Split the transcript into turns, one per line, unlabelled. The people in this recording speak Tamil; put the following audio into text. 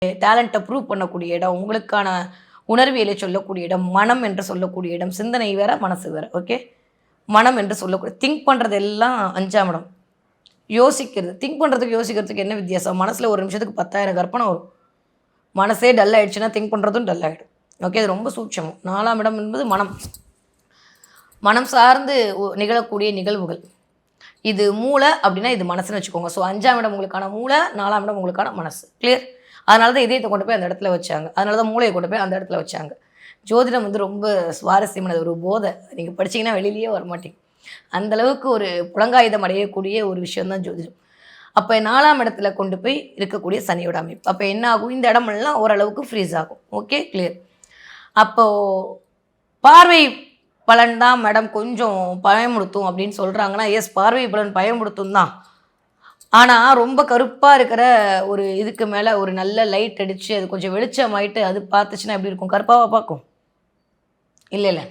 டேலண்ட்டை ப்ரூவ் பண்ணக்கூடிய இடம், உங்களுக்கான உணர்வியலை சொல்லக்கூடிய இடம், மனம் என்று சொல்லக்கூடிய இடம். சிந்தனை வேற, மனசு வேற. ஓகே, மனம் என்று சொல்லக்கூடிய திங்க் பண்ணுறது எல்லாம் 5ஆம் இடம். யோசிக்கிறது, திங்க் பண்ணுறதுக்கு யோசிக்கிறதுக்கு என்ன வித்தியாசம்? மனசில் ஒரு நிமிஷத்துக்கு 10,000 கற்பனை வரும். மனசே டல் ஆகிடுச்சுன்னா திங்க் பண்ணுறதும் டல் ஆகிடும். ஓகே, அது ரொம்ப சூட்சமம். 4ஆம் இடம் என்பது மனம், மனம் சார்ந்து நிகழக்கூடிய நிகழ்வுகள். இது மூளை அப்படின்னா இது மனசுன்னு வச்சுக்கோங்க. ஸோ 5ஆம் இடம் உங்களுக்கான மூளை, 4ஆம் இடம் உங்களுக்கான மனசு. கிளியர்? அதனால தான் இதயத்தை கொண்டு போய் அந்த இடத்துல வச்சாங்க. அதனால தான் மூளையை கொண்டு போய் அந்த இடத்துல வச்சாங்க. ஜோதிடம் ரொம்ப சுவாரஸ்யமானது, ஒரு போதை. நீங்கள் படிச்சிங்கன்னா வெளியிலேயே வரமாட்டீங்க. அந்தளவுக்கு ஒரு புலங்காயுதம் அடையக்கூடிய ஒரு விஷயம் தான் ஜோதிடம். அப்போ 4ஆம் இடத்துல கொண்டு போய் இருக்கக்கூடிய சனியோட அமைப்பு. அப்போ என்ன ஆகும்? இந்த இடமெல்லாம் ஓரளவுக்கு ஃப்ரீஸ் ஆகும். Okay, clear? அப்போது பார்வை பலன் தான் மேடம் கொஞ்சம் பயமுடுத்தும் அப்படின்னு சொல்கிறாங்கன்னா, எஸ், பார்வை பலன் பயமுடுத்தும் தான். ஆனால் ரொம்ப கருப்பாக இருக்கிற ஒரு இதுக்கு மேலே ஒரு நல்ல லைட் அடித்து அது கொஞ்சம் வெளிச்சமாயிட்டு அது பார்த்துச்சுன்னா எப்படி இருக்கும்? கருப்பாக பார்க்கும்? இல்லை இல்லை